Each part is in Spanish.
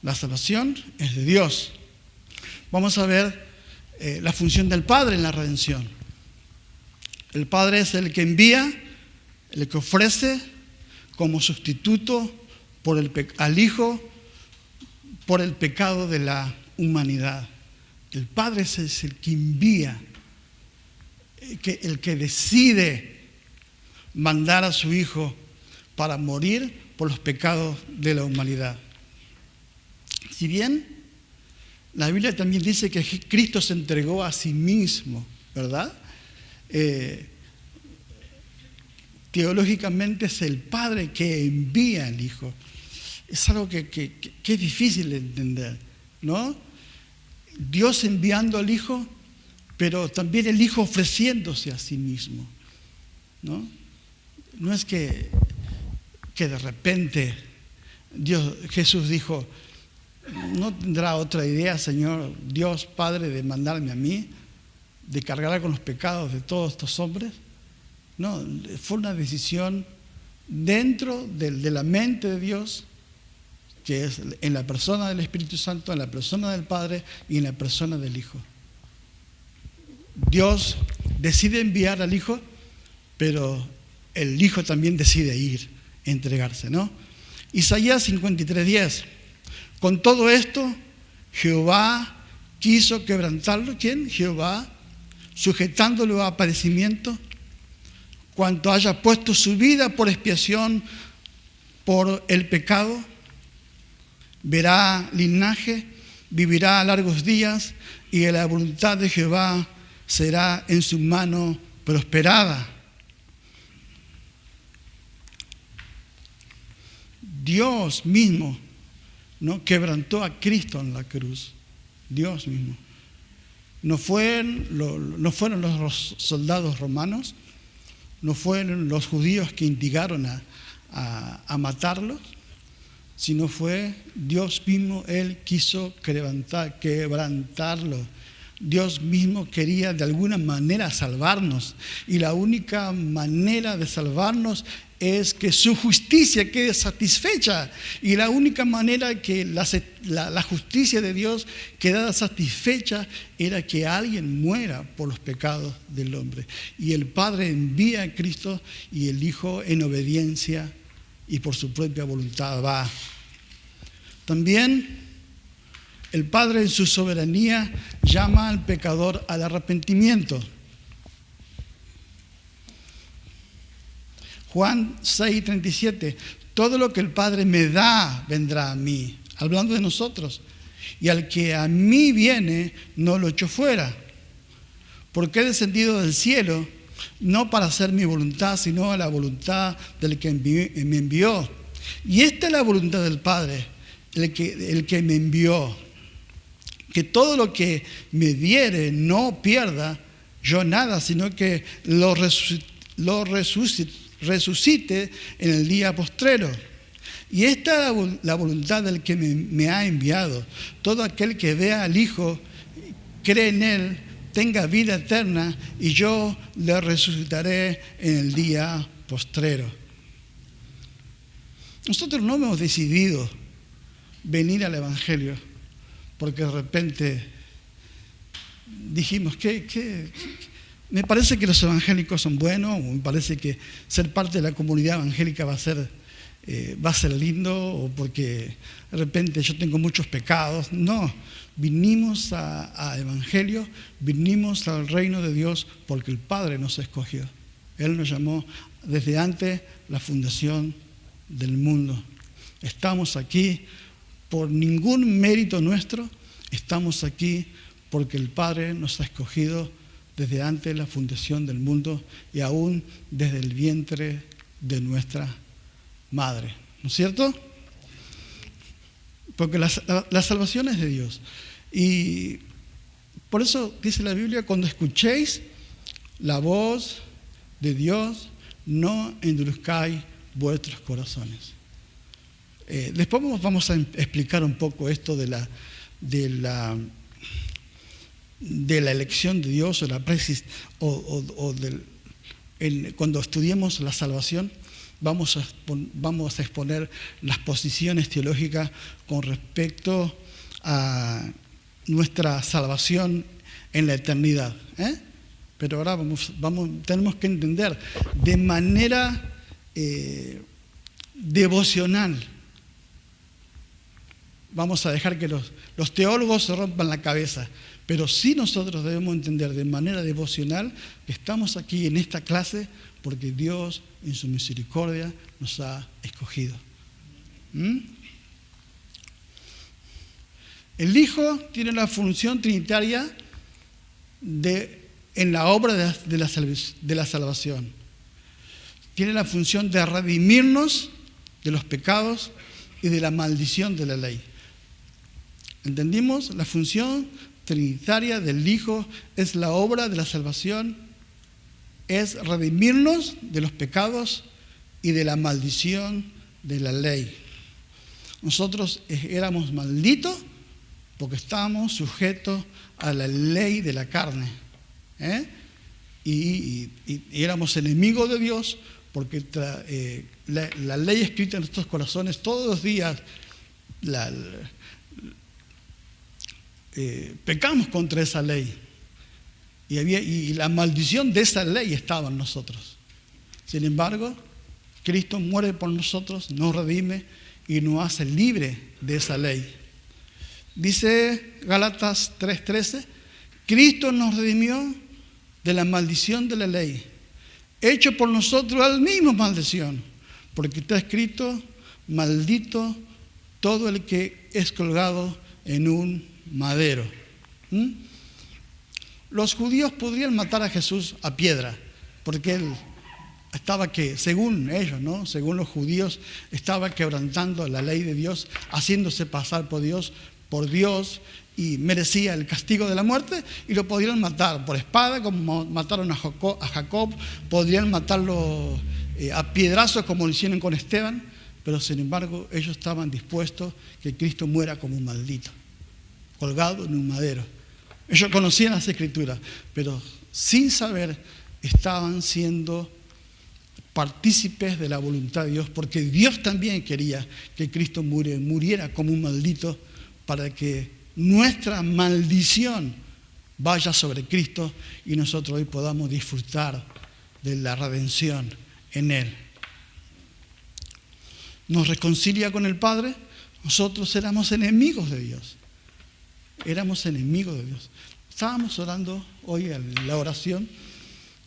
La salvación es de Dios. Vamos a ver la función del Padre en la redención. El Padre es el que envía, el que ofrece como sustituto al Hijo por el pecado de la humanidad. El Padre es el que envía, el que decide mandar a su Hijo para morir por los pecados de la humanidad. Si bien la Biblia también dice que Cristo se entregó a sí mismo, ¿verdad? Teológicamente es el Padre que envía al Hijo. Es algo que es difícil de entender, ¿no? Dios enviando al Hijo, pero también el Hijo ofreciéndose a sí mismo, ¿no? No es que de repente Jesús dijo, ¿no tendrá otra idea, Señor Dios Padre, de mandarme a mí, de cargar con los pecados de todos estos hombres? No, fue una decisión dentro de la mente de Dios, que es en la persona del Espíritu Santo, en la persona del Padre y en la persona del Hijo. Dios decide enviar al Hijo, pero el Hijo también decide ir, entregarse, ¿no? Isaías 53:10. Con todo esto, Jehová quiso quebrantarlo. ¿Quién? Jehová, sujetándolo a padecimiento, cuanto haya puesto su vida por expiación por el pecado, verá linaje, vivirá largos días, y la voluntad de Jehová será en su mano prosperada. Dios mismo, ¿no?, quebrantó a Cristo en la cruz. Dios mismo. No fueron los soldados romanos, no fueron los judíos que instigaron a matarlos, sino fue Dios mismo. Él quiso quebrantarlo. Dios mismo quería de alguna manera salvarnos, y la única manera de salvarnos es que su justicia quede satisfecha, y la única manera que la justicia de Dios quedara satisfecha era que alguien muera por los pecados del hombre. Y el Padre envía a Cristo, y el Hijo, en obediencia y por su propia voluntad, va. También el Padre, en su soberanía, llama al pecador al arrepentimiento. Juan 6:37, todo lo que el Padre me da vendrá a mí, hablando de nosotros, y al que a mí viene no lo echo fuera, porque he descendido del cielo no para hacer mi voluntad, sino a la voluntad del que me envió. Y esta es la voluntad del Padre, el que me envió, que todo lo que me diere no pierda yo nada, sino que lo resucite en el día postrero. Y esta es la voluntad del que me ha enviado. Todo aquel que vea al Hijo, cree en Él, tenga vida eterna, y yo le resucitaré en el día postrero. Nosotros no hemos decidido venir al Evangelio porque de repente dijimos que me parece que los evangélicos son buenos, o me parece que ser parte de la comunidad evangélica va a ser lindo, o porque de repente yo tengo muchos pecados. No, vinimos a Evangelio, vinimos al reino de Dios porque el Padre nos escogió. Él nos llamó desde antes la fundación del mundo. Estamos aquí por ningún mérito nuestro, estamos aquí porque el Padre nos ha escogido desde antes de la fundación del mundo, y aún desde el vientre de nuestra madre. ¿No es cierto? Porque la salvación es de Dios. Y por eso dice la Biblia, cuando escuchéis la voz de Dios, no endurezcáis vuestros corazones. Después vamos a explicar un poco esto de la elección de Dios, o la praxis, cuando estudiemos la salvación. vamos a exponer las posiciones teológicas con respecto a nuestra salvación en la eternidad. Pero ahora tenemos que entender de manera devocional. Vamos a dejar que los teólogos se rompan la cabeza, pero sí nosotros debemos entender de manera devocional que estamos aquí en esta clase porque Dios en su misericordia nos ha escogido. El Hijo tiene la función trinitaria en la obra de la salvación. Tiene la función de redimirnos de los pecados y de la maldición de la ley. ¿Entendimos? La función trinitaria del Hijo es la obra de la salvación, es redimirnos de los pecados y de la maldición de la ley. Nosotros éramos malditos porque estábamos sujetos a la ley de la carne. Y éramos enemigos de Dios porque la ley escrita en nuestros corazones todos los días pecamos contra esa ley y la maldición de esa ley estaba en nosotros. Sin embargo, Cristo muere por nosotros, nos redime y nos hace libre de esa ley. Dice Gálatas 3:13, Cristo nos redimió de la maldición de la ley, hecho por nosotros la misma maldición, porque está escrito, maldito todo el que es colgado en un madero. Los judíos podrían matar a Jesús a piedra, porque él estaba según ellos, ¿no? Según los judíos, estaba quebrantando la ley de Dios, haciéndose pasar por Dios, y merecía el castigo de la muerte, y lo podrían matar por espada, como mataron a Jacob, podrían matarlo a piedrazos, como lo hicieron con Esteban, pero sin embargo ellos estaban dispuestos que Cristo muera como un maldito, colgado en un madero. Ellos conocían las Escrituras, pero sin saber estaban siendo partícipes de la voluntad de Dios, porque Dios también quería que Cristo muriera como un maldito para que nuestra maldición vaya sobre Cristo y nosotros hoy podamos disfrutar de la redención en Él. Nos reconcilia con el Padre. Nosotros éramos enemigos de Dios. Éramos enemigos de Dios. Estábamos orando hoy en la oración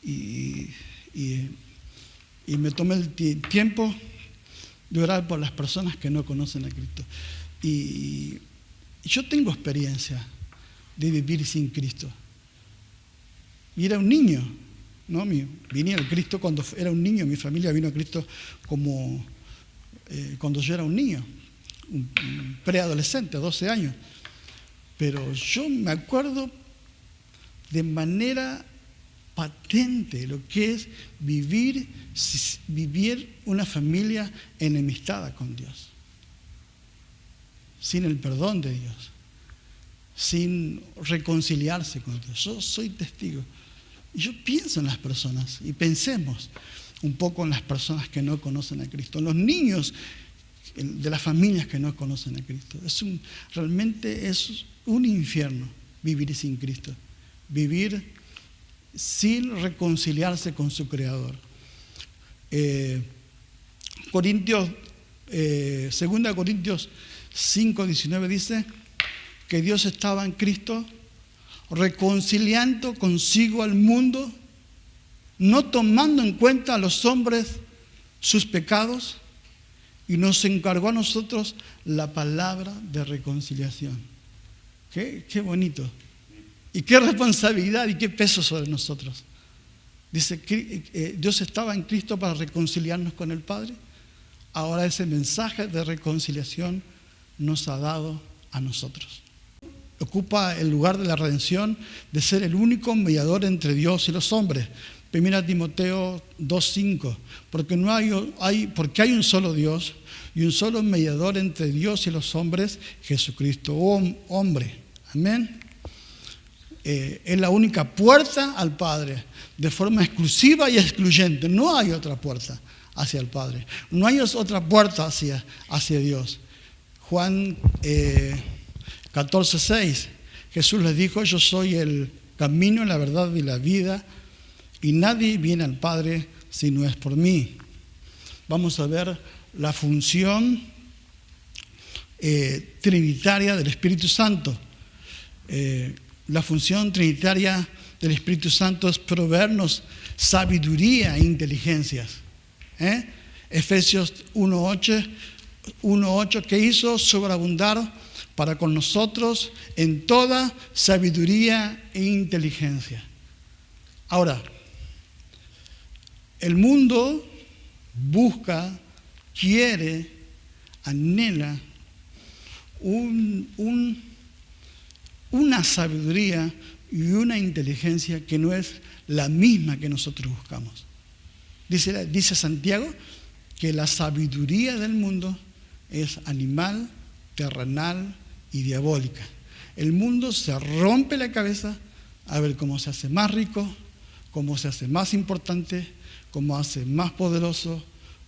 y me tomé el tiempo de orar por las personas que no conocen a Cristo. Y yo tengo experiencia de vivir sin Cristo. Y era un niño, ¿no? Vine a Cristo cuando era un niño. Mi familia vino a Cristo cuando yo era un niño, un preadolescente, 12 años. Pero yo me acuerdo de manera patente lo que es vivir una familia enemistada con Dios, sin el perdón de Dios, sin reconciliarse con Dios. Yo soy testigo. Y yo pienso en las personas, y pensemos un poco en las personas que no conocen a Cristo, en los niños de las familias que no conocen a Cristo. Realmente es un infierno vivir sin Cristo, vivir sin reconciliarse con su Creador. 2 Corintios 5:19 dice que Dios estaba en Cristo reconciliando consigo al mundo, no tomando en cuenta a los hombres sus pecados, y nos encargó a nosotros la palabra de reconciliación. Qué bonito. Y qué responsabilidad y qué peso sobre nosotros. Dice que Dios estaba en Cristo para reconciliarnos con el Padre. Ahora ese mensaje de reconciliación nos ha dado a nosotros. Ocupa el lugar de la redención, de ser el único mediador entre Dios y los hombres. 1 Timoteo 2:5, porque hay un solo Dios y un solo mediador entre Dios y los hombres, Jesucristo, hombre. Amén. Es la única puerta al Padre, de forma exclusiva y excluyente. No hay otra puerta. hacia el Padre. No hay otra puerta hacia Dios. Juan 14:6, Jesús les dijo: yo soy el camino, la verdad y la vida, y nadie viene al Padre si no es por mí. Vamos a ver la función trinitaria del Espíritu Santo. La función trinitaria del Espíritu Santo es proveernos sabiduría e inteligencias. Efesios 1:8, que hizo sobreabundar para con nosotros en toda sabiduría e inteligencia. Ahora, el mundo busca, quiere, anhela una sabiduría y una inteligencia que no es la misma que nosotros buscamos. Dice Santiago que la sabiduría del mundo es animal, terrenal y diabólica. El mundo se rompe la cabeza a ver cómo se hace más rico, cómo se hace más importante, cómo hace más poderoso,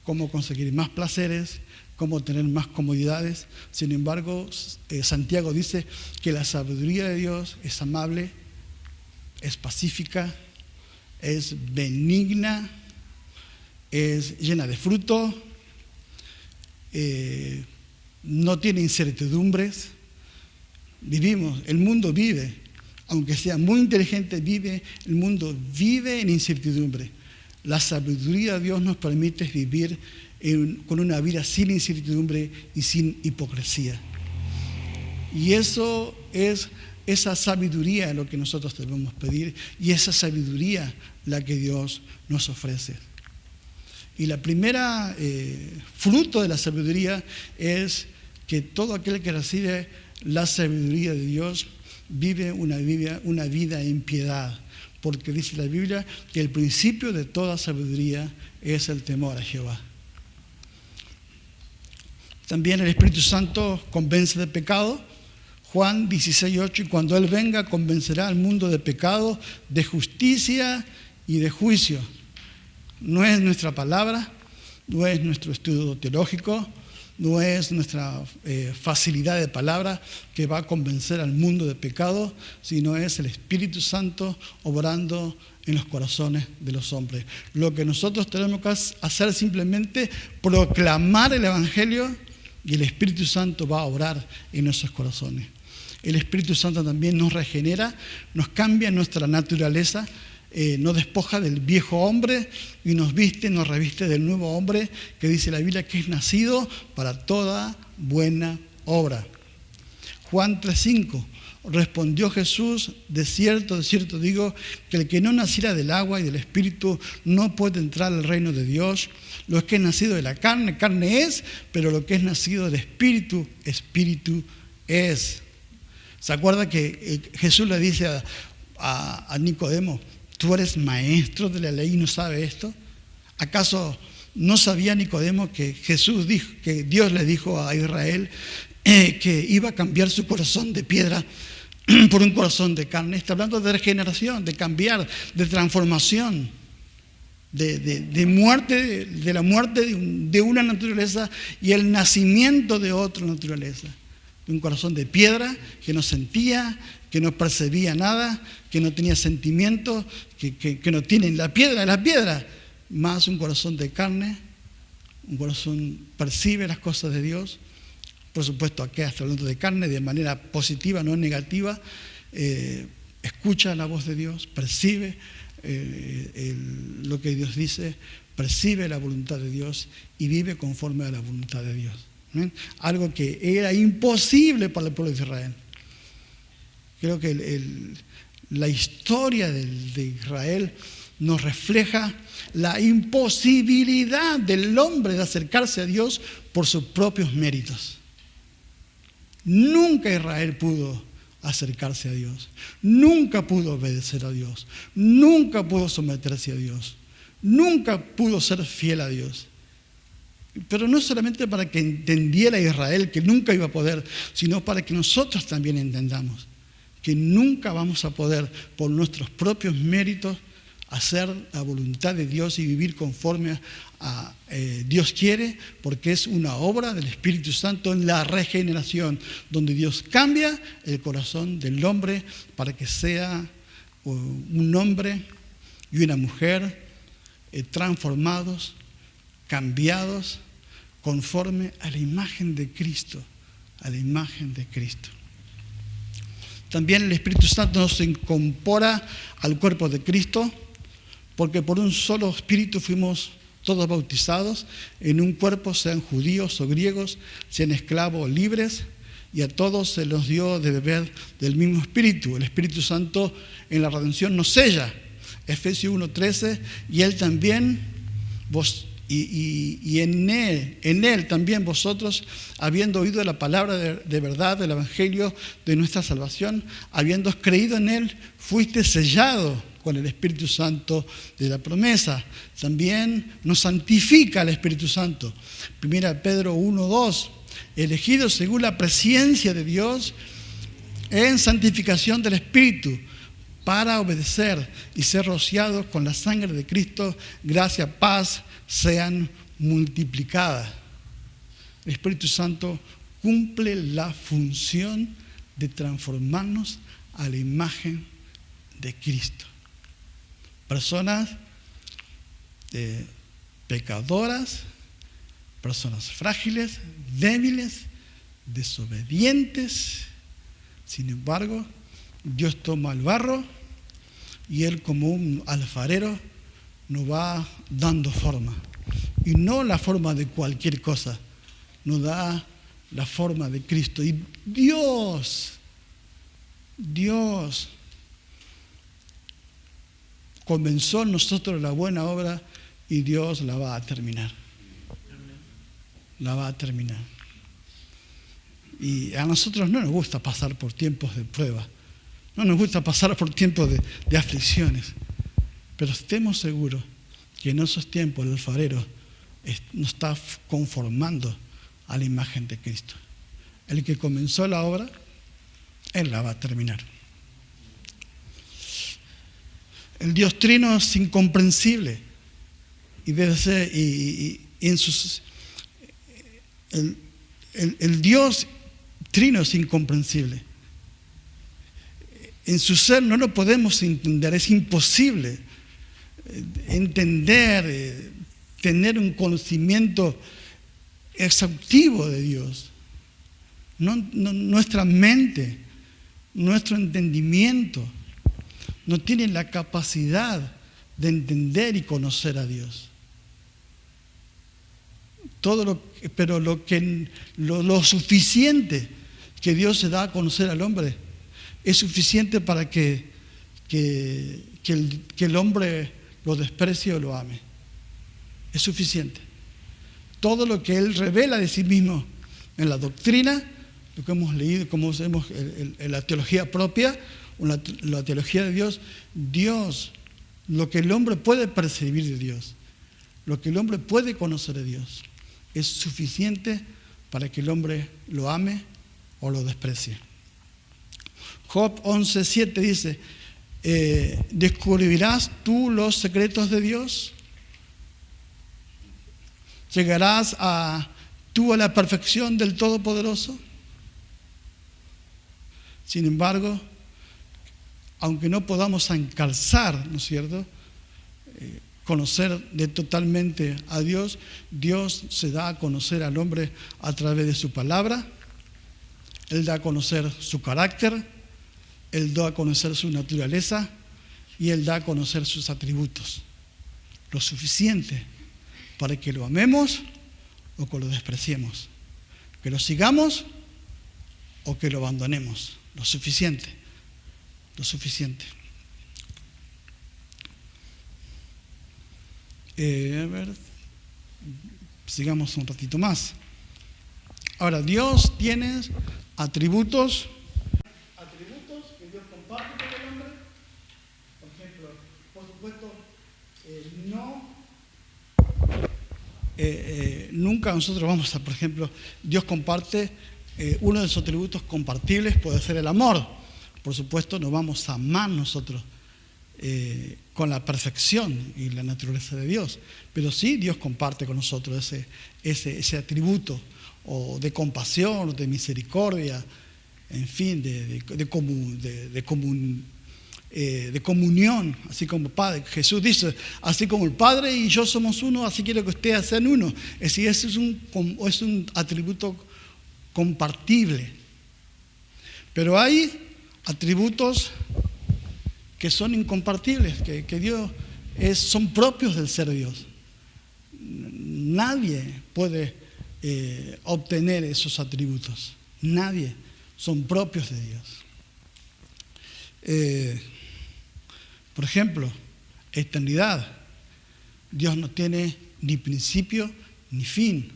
cómo conseguir más placeres, cómo tener más comodidades. Sin embargo, Santiago dice que la sabiduría de Dios es amable, es pacífica, es benigna, es llena de fruto, no tiene incertidumbres. El mundo vive, aunque sea muy inteligente, el mundo vive en incertidumbre. La sabiduría de Dios nos permite vivir con una vida sin incertidumbre y sin hipocresía. Y esa sabiduría es lo que nosotros debemos pedir, y esa sabiduría la que Dios nos ofrece. Y la primera fruto de la sabiduría es que todo aquel que recibe la sabiduría de Dios vive una vida en piedad, porque dice la Biblia que el principio de toda sabiduría es el temor a Jehová. También el Espíritu Santo convence de pecado. Juan 16:8, y cuando Él venga convencerá al mundo de pecado, de justicia y de juicio. No es nuestra palabra, no es nuestro estudio teológico, no es nuestra facilidad de palabra que va a convencer al mundo de pecado, sino es el Espíritu Santo obrando en los corazones de los hombres. Lo que nosotros tenemos que hacer es simplemente proclamar el Evangelio, y el Espíritu Santo va a obrar en nuestros corazones. El Espíritu Santo también nos regenera, nos cambia nuestra naturaleza, nos despoja del viejo hombre y nos reviste del nuevo hombre, que dice la Biblia que es nacido para toda buena obra. Juan 3:5, respondió Jesús: de cierto digo, que el que no naciera del agua y del Espíritu no puede entrar al reino de Dios. Lo que es nacido de la carne, carne es, pero lo que es nacido del Espíritu, Espíritu es. ¿Se acuerda que Jesús le dice a Nicodemo: tú eres maestro de la ley y no sabes esto? ¿Acaso no sabía Nicodemo que Dios le dijo a Israel que iba a cambiar su corazón de piedra por un corazón de carne? Está hablando de regeneración, de cambiar, de transformación, de muerte, de la muerte de una naturaleza y el nacimiento de otra naturaleza. Un corazón de piedra que no sentía, que no percibía nada, que no tenía sentimientos, que no tiene la piedra, más un corazón de carne, un corazón percibe las cosas de Dios. Por supuesto, aquí está hablando de carne de manera positiva, no negativa. Escucha la voz de Dios, percibe lo que Dios dice, percibe la voluntad de Dios y vive conforme a la voluntad de Dios. Algo que era imposible para el pueblo de Israel. Creo que la historia de Israel nos refleja la imposibilidad del hombre de acercarse a Dios por sus propios méritos. Nunca Israel pudo acercarse a Dios, nunca pudo obedecer a Dios, nunca pudo someterse a Dios, nunca pudo ser fiel a Dios. Pero no solamente para que entendiera Israel que nunca iba a poder, sino para que nosotros también entendamos que nunca vamos a poder por nuestros propios méritos hacer la voluntad de Dios y vivir conforme a Dios quiere, porque es una obra del Espíritu Santo en la regeneración, donde Dios cambia el corazón del hombre para que sea un hombre y una mujer transformados, cambiados, conforme a la imagen de Cristo, a la imagen de Cristo. También el Espíritu Santo nos incorpora al cuerpo de Cristo, porque por un solo Espíritu fuimos todos bautizados en un cuerpo, sean judíos o griegos, sean esclavos o libres, y a todos se nos dio de beber del mismo Espíritu. El Espíritu Santo en la redención nos sella. Efesios 1:13, y Él también, en Él también vosotros, habiendo oído la palabra de verdad del Evangelio de nuestra salvación, habiendo creído en Él, fuiste sellado con el Espíritu Santo de la promesa. También nos santifica el Espíritu Santo. 1 Pedro 1:2, elegidos según la presencia de Dios en santificación del Espíritu, para obedecer y ser rociados con la sangre de Cristo, gracia, paz, sean multiplicadas. El Espíritu Santo cumple la función de transformarnos a la imagen de Cristo. Personas pecadoras, personas frágiles, débiles, desobedientes. Sin embargo, Dios toma el barro y Él, como un alfarero, nos va dando forma. Y no la forma de cualquier cosa, nos da la forma de Cristo. Y Dios comenzó en nosotros la buena obra y Dios la va a terminar. La va a terminar. Y a nosotros no nos gusta pasar por tiempos de prueba. No nos gusta pasar por tiempos de aflicciones, pero estemos seguros que en esos tiempos el alfarero nos está conformando a la imagen de Cristo. El que comenzó la obra, Él la va a terminar. El Dios trino es incomprensible y debe ser, el Dios trino es incomprensible. En su ser no lo podemos entender, es imposible entender, tener un conocimiento exhaustivo de Dios. Nuestra mente, nuestro entendimiento no tiene la capacidad de entender y conocer a Dios. Pero lo suficiente que Dios se da a conocer al hombre es suficiente para que el hombre lo desprecie o lo ame. Es suficiente. Todo lo que Él revela de sí mismo en la doctrina, lo que hemos leído, como vemos en la teología propia, o la teología de Dios, lo que el hombre puede percibir de Dios, lo que el hombre puede conocer de Dios, es suficiente para que el hombre lo ame o lo desprecie. Job 11:7 dice, ¿descubrirás tú los secretos de Dios? ¿Llegarás tú a la perfección del Todopoderoso? Sin embargo, aunque no podamos encalzar, ¿no es cierto?, conocer totalmente a Dios, Dios se da a conocer al hombre a través de su palabra. Él da a conocer su carácter, Él da a conocer su naturaleza y Él da a conocer sus atributos. Lo suficiente para que lo amemos o que lo despreciemos, que lo sigamos o que lo abandonemos. Lo suficiente. A ver, sigamos un ratito más. Ahora, Dios tiene atributos que Dios comparte con el hombre. Por ejemplo, por supuesto, nunca nosotros vamos a, por ejemplo, Dios comparte, uno de sus atributos compartibles puede ser el amor. Por supuesto, no vamos a amar nosotros con la perfección y la naturaleza de Dios, pero sí Dios comparte con nosotros ese atributo o de compasión, de misericordia, en fin, de comunión, así como Padre. Jesús dice, así como el Padre y yo somos uno, así quiero que ustedes sean uno. Es decir, ese es un atributo compartible. Pero hay atributos que son incompartibles, que Dios son propios del ser Dios. Nadie puede obtener esos atributos. Nadie. Son propios de Dios. Por ejemplo, eternidad. Dios no tiene ni principio ni fin.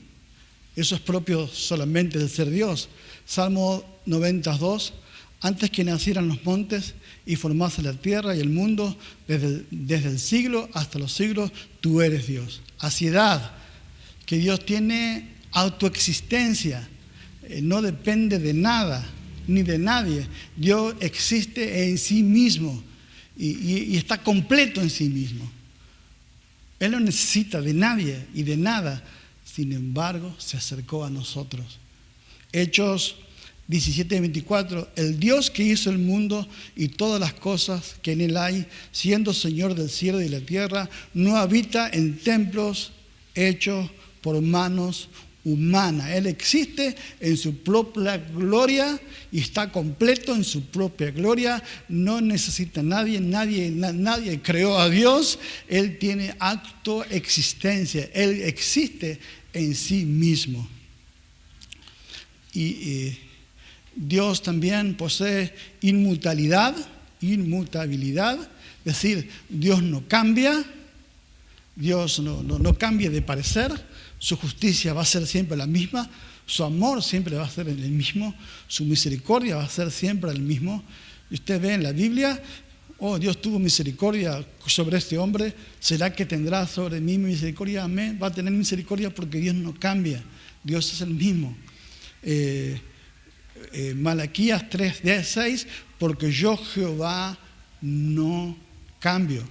Eso es propio solamente del ser Dios. Salmo 92. Antes que nacieran los montes y formase la tierra y el mundo, desde el siglo hasta los siglos, tú eres Dios. Aciedad, que Dios tiene autoexistencia, no depende de nada ni de nadie. Dios existe en sí mismo y está completo en sí mismo. Él no necesita de nadie y de nada, sin embargo, se acercó a nosotros. Hechos 17:24, el Dios que hizo el mundo y todas las cosas que en él hay, siendo Señor del cielo y de la tierra, no habita en templos hechos por manos humanas. Él existe en su propia gloria y está completo en su propia gloria. No necesita nadie creó a Dios. Él tiene autoexistencia. Él existe en sí mismo. Y Dios también posee inmutabilidad, es decir, Dios no cambia, Dios no cambia de parecer, su justicia va a ser siempre la misma, su amor siempre va a ser el mismo, su misericordia va a ser siempre el mismo. Y usted ve en la Biblia, Dios tuvo misericordia sobre este hombre, ¿será que tendrá sobre mí misericordia? Amén, va a tener misericordia porque Dios no cambia, Dios es el mismo. Malaquías 3:6, porque yo Jehová no cambio.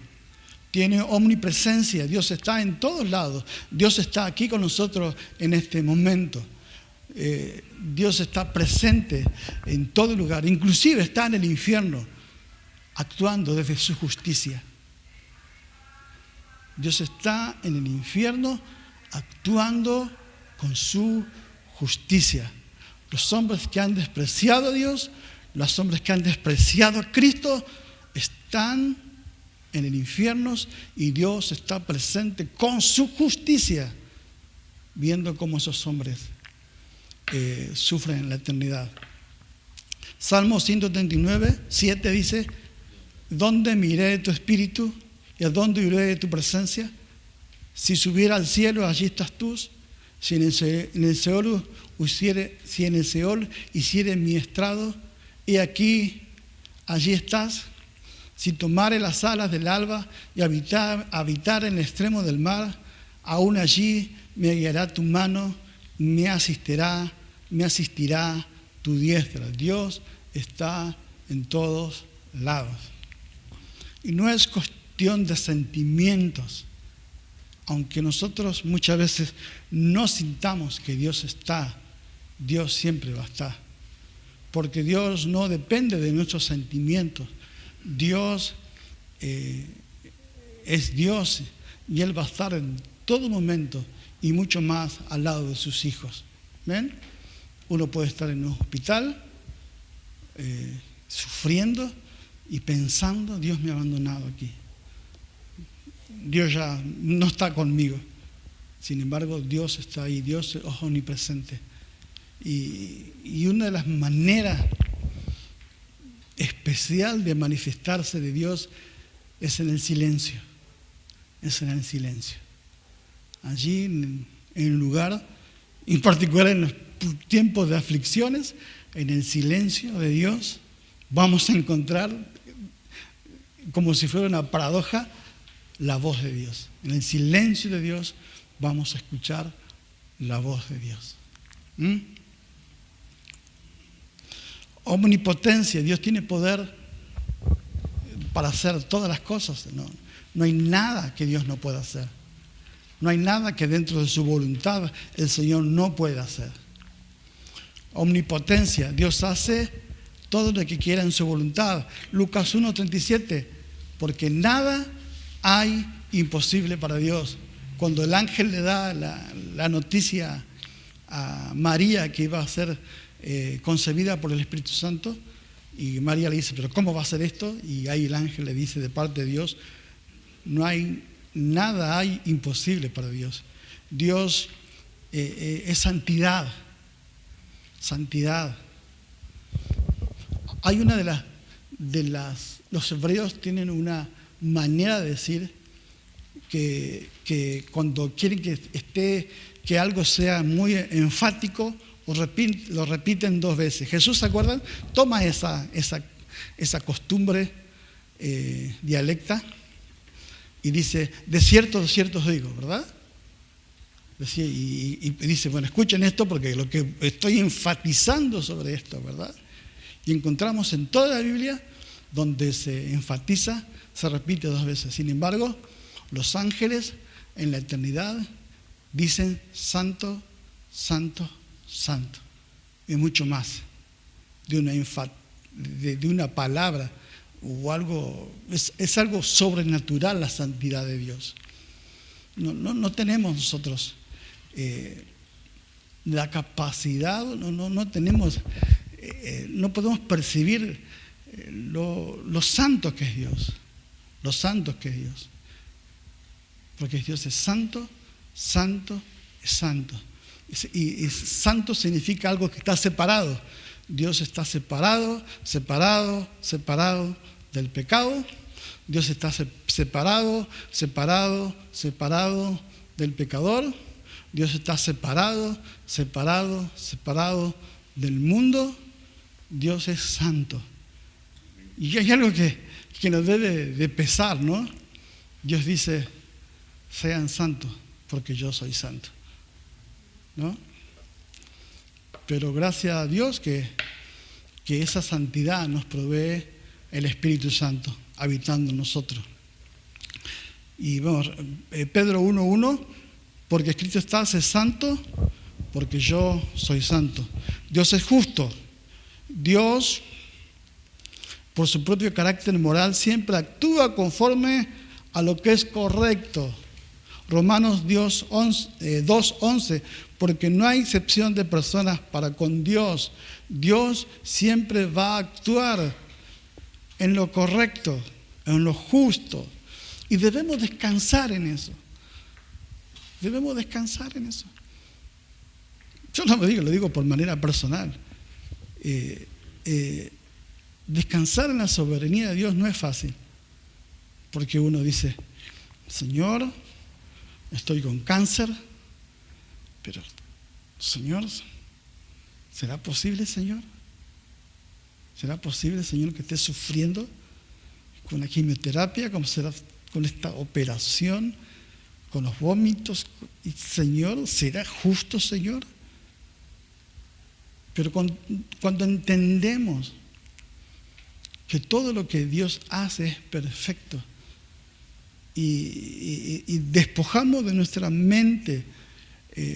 Tiene omnipresencia, Dios está en todos lados, Dios está aquí con nosotros en este momento. Dios está presente en todo lugar, inclusive está en el infierno, actuando desde su justicia. Dios está en el infierno actuando con su justicia. Los hombres que han despreciado a Dios, los hombres que han despreciado a Cristo, están en el infierno y Dios está presente con su justicia, viendo cómo esos hombres sufren en la eternidad. Salmo 139:7 dice, ¿dónde me iré de tu espíritu y a dónde iré de tu presencia? Si subiera al cielo, allí estás tú. Si en el Seol hiciere mi estrado, y aquí, allí estás. Si tomare las alas del alba y habitar en el extremo del mar, aún allí me guiará tu mano, me asistirá tu diestra. Dios está en todos lados. Y no es cuestión de sentimientos. Aunque nosotros muchas veces no sintamos que Dios está, Dios siempre va a estar. Porque Dios no depende de nuestros sentimientos. Dios es Dios y Él va a estar en todo momento y mucho más al lado de sus hijos. ¿Ven? Uno puede estar en un hospital sufriendo y pensando, Dios me ha abandonado aquí. Dios ya no está conmigo. Sin embargo, Dios está ahí, Dios es omnipresente. Y una de las maneras especial de manifestarse de Dios es en el silencio. Es en el silencio. Allí, en un lugar, en particular en los tiempos de aflicciones, en el silencio de Dios, vamos a encontrar, como si fuera una paradoja, la voz de Dios. En el silencio de Dios vamos a escuchar la voz de Dios. Omnipotencia, Dios tiene poder para hacer todas las cosas. No hay nada que Dios no pueda hacer. No hay nada que dentro de su voluntad el Señor no pueda hacer. Omnipotencia. Dios hace todo lo que quiera en su voluntad. Lucas 1:37. Porque nada hay imposible para Dios. Cuando el ángel le da la noticia a María que iba a ser concebida por el Espíritu Santo, y María le dice, ¿pero cómo va a ser esto? Y ahí el ángel le dice de parte de Dios, nada hay imposible para Dios. Dios es santidad. Santidad. Hay una los hebreos tienen una manera de decir que cuando quieren que algo sea muy enfático, lo repiten 2 veces. Jesús, ¿se acuerdan? Toma esa costumbre dialecta y dice, de cierto os digo, ¿verdad? Y dice, bueno, escuchen esto porque lo que estoy enfatizando sobre esto, ¿verdad? Y encontramos en toda la Biblia donde se enfatiza, se repite 2 veces. Sin embargo, los ángeles en la eternidad dicen santo, santo, santo. Y mucho más de una palabra o algo, es algo sobrenatural la santidad de Dios. No tenemos nosotros la capacidad, no tenemos, no podemos percibir lo santo que es Dios, lo santo que es Dios. Porque Dios es santo, santo, es santo. Y santo significa algo que está separado. Dios está separado del pecado. Dios está separado del pecador. Dios está separado del mundo. Dios es santo. Y hay algo que nos debe de pesar, ¿no? Dios dice, sean santos, porque yo soy santo, ¿no? Pero gracias a Dios que esa santidad nos provee el Espíritu Santo habitando en nosotros. Y vamos, Pedro 1:1, porque escrito está, sé santo, porque yo soy santo. Dios es justo. Dios, por su propio carácter moral, siempre actúa conforme a lo que es correcto. Romanos 2:11, porque no hay excepción de personas para con Dios. Dios siempre va a actuar en lo correcto, en lo justo. Y debemos descansar en eso. Debemos descansar en eso. Yo no lo digo por manera personal. Descansar en la soberanía de Dios no es fácil. Porque uno dice, Señor, estoy con cáncer, pero, Señor, ¿será posible, Señor? ¿Será posible, Señor, que esté sufriendo con la quimioterapia, como será con esta operación, con los vómitos? Y, Señor, ¿será justo, Señor? Pero cuando entendemos que todo lo que Dios hace es perfecto, y despojamos de nuestra mente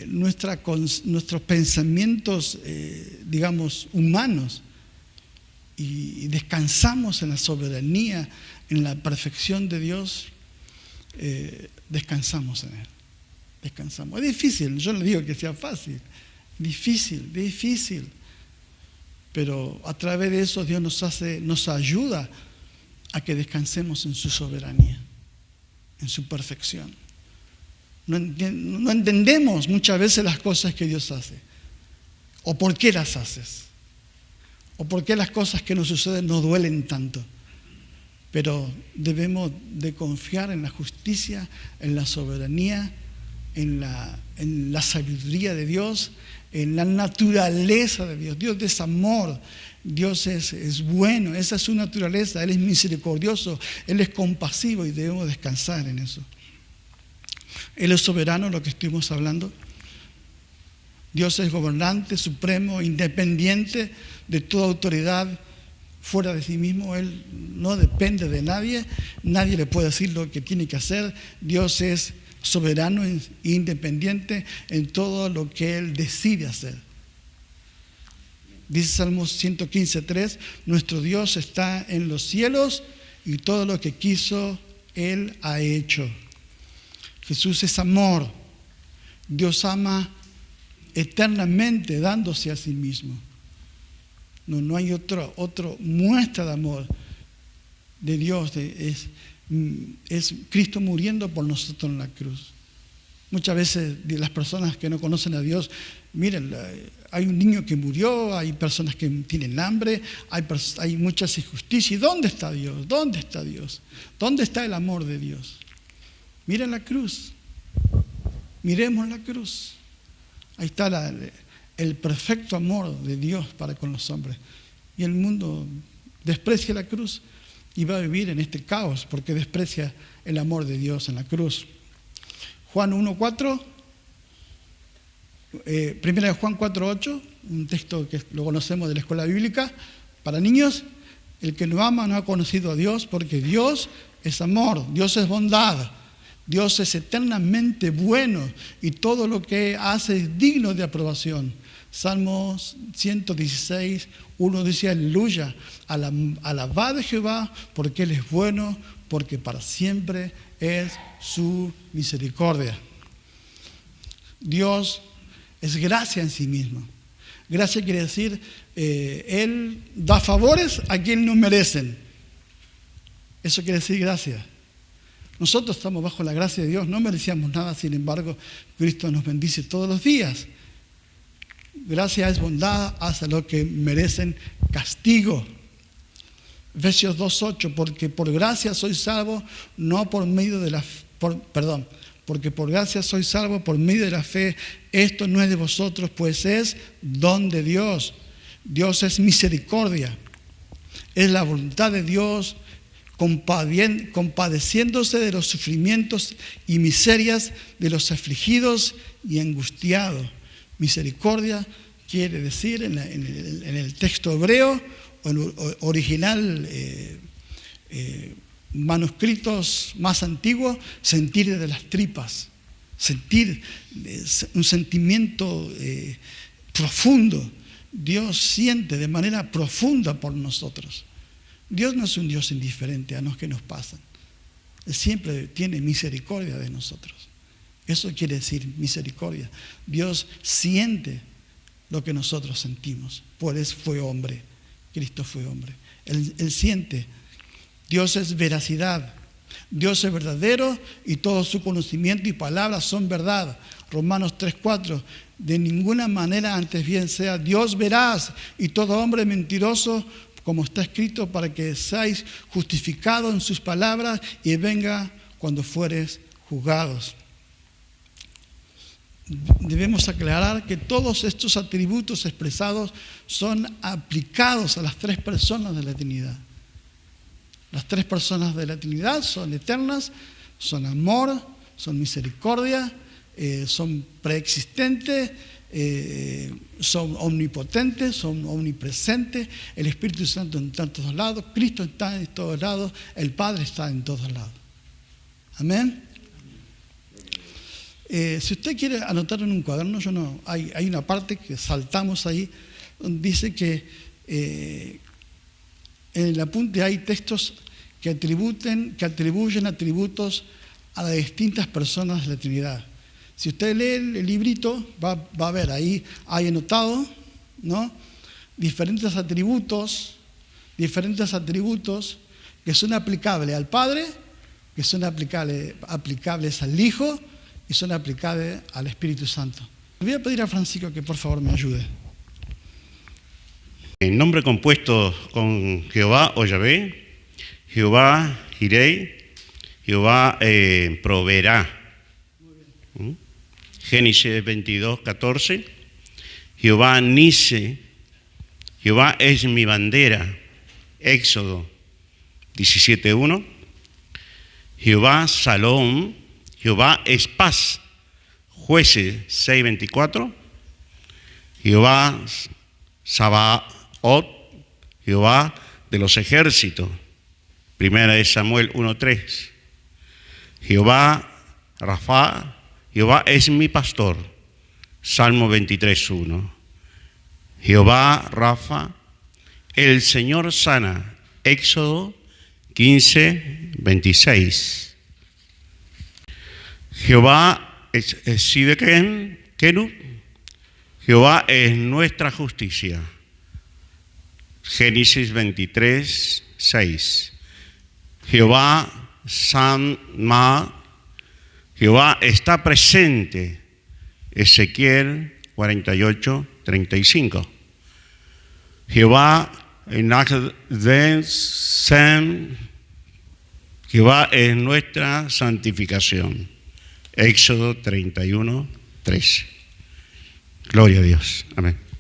nuestros pensamientos, digamos, humanos, y descansamos en la soberanía, en la perfección de Dios, descansamos en Él. Descansamos. Es difícil, yo no digo que sea fácil, difícil. Pero a través de eso Dios nos ayuda a que descansemos en su soberanía, en su perfección. No entendemos muchas veces las cosas que Dios hace, o por qué las haces, o por qué las cosas que nos suceden nos duelen tanto. Pero debemos de confiar en la justicia, en la soberanía, en la sabiduría de Dios, en la naturaleza de Dios. Dios es amor, Dios es bueno, esa es su naturaleza. Él es misericordioso, Él es compasivo y debemos descansar en eso. Él es soberano, lo que estuvimos hablando. Dios es gobernante, supremo, independiente de toda autoridad fuera de sí mismo, Él no depende de nadie, nadie le puede decir lo que tiene que hacer. Dios es soberano e independiente en todo lo que Él decide hacer. Dice Salmos 115:3, nuestro Dios está en los cielos y todo lo que quiso, Él ha hecho. Jesús es amor. Dios ama eternamente dándose a sí mismo. No hay otra muestra de amor de Dios. Es Cristo muriendo por nosotros en la cruz. Muchas veces las personas que no conocen a Dios, miren, hay un niño que murió, hay personas que tienen hambre, hay muchas injusticias. ¿Y dónde está Dios? ¿Dónde está Dios? ¿Dónde está el amor de Dios? Miren la cruz. Miremos la cruz. Ahí está el perfecto amor de Dios para con los hombres. Y el mundo desprecia la cruz y va a vivir en este caos porque desprecia el amor de Dios en la cruz. Juan 1:4, primera de Juan 4:8, un texto que lo conocemos de la escuela bíblica para niños. El que no ama no ha conocido a Dios, porque Dios es amor, Dios es bondad, Dios es eternamente bueno y todo lo que hace es digno de aprobación. Salmos 116:1 dice: aleluya, alabad a Jehová porque Él es bueno, porque para siempre es su misericordia. Dios es gracia en sí mismo. Gracia quiere decir, Él da favores a quienes no merecen. Eso quiere decir gracia. Nosotros estamos bajo la gracia de Dios, no merecíamos nada, sin embargo, Cristo nos bendice todos los días. Gracia es bondad hacia los que merecen castigo. Efesios 2:8, porque por gracia soy salvo, no por medio de la porque por gracia soy salvo por medio de la fe. Esto no es de vosotros, pues es don de Dios. Dios es misericordia. Es la voluntad de Dios compadeciéndose de los sufrimientos y miserias de los afligidos y angustiados. Misericordia quiere decir en el texto hebreo, o en el original manuscritos más antiguos, sentir de las tripas, sentir un sentimiento profundo. Dios siente de manera profunda por nosotros. Dios no es un Dios indiferente a los que nos pasan. Él siempre tiene misericordia de nosotros. Eso quiere decir misericordia. Dios siente lo que nosotros sentimos. Por eso fue hombre. Cristo fue hombre. Él siente. Dios es veracidad. Dios es verdadero y todo su conocimiento y palabras son verdad. Romanos 3:4. De ninguna manera, antes bien sea Dios veraz y todo hombre mentiroso, como está escrito, para que seáis justificados en sus palabras y venga cuando fueres juzgados. Debemos aclarar que todos estos atributos expresados son aplicados a las tres personas de la Trinidad. Las tres personas de la Trinidad son eternas, son amor, son misericordia, son preexistentes, son omnipotentes, son omnipresentes. El Espíritu Santo está en todos lados, Cristo está en todos lados, el Padre está en todos lados. Amén. Si usted quiere anotar en un cuaderno, hay una parte que saltamos ahí, donde dice que en el apunte hay textos que atribuyen atributos a las distintas personas de la Trinidad. Si usted lee el librito, va a ver ahí, hay anotado, ¿no?, diferentes atributos que son aplicables al Padre, que son aplicables al Hijo y son aplicables al Espíritu Santo. Le voy a pedir a Francisco que por favor me ayude. En nombre compuesto con Jehová o Yahvé, Jehová Jireh, Jehová proveerá. Génesis 22:14. Jehová Nise, Jehová es mi bandera. Éxodo 17:1. Jehová Salom, Jehová es paz. Jueces 6:24. Jehová Sabaoth, Jehová de los ejércitos. Primera de Samuel 1:3. Jehová Rafa, Jehová es mi pastor. Salmo 23:1. Jehová Rafa, el Señor sana. Éxodo 15:26. Jehová es Sideken, Kenú. Jehová es nuestra justicia. Génesis 23:6. Jehová Sama, Jehová está presente. Ezequiel 48:35. Jehová Jehová es nuestra santificación. Éxodo 31:13. Gloria a Dios. Amén.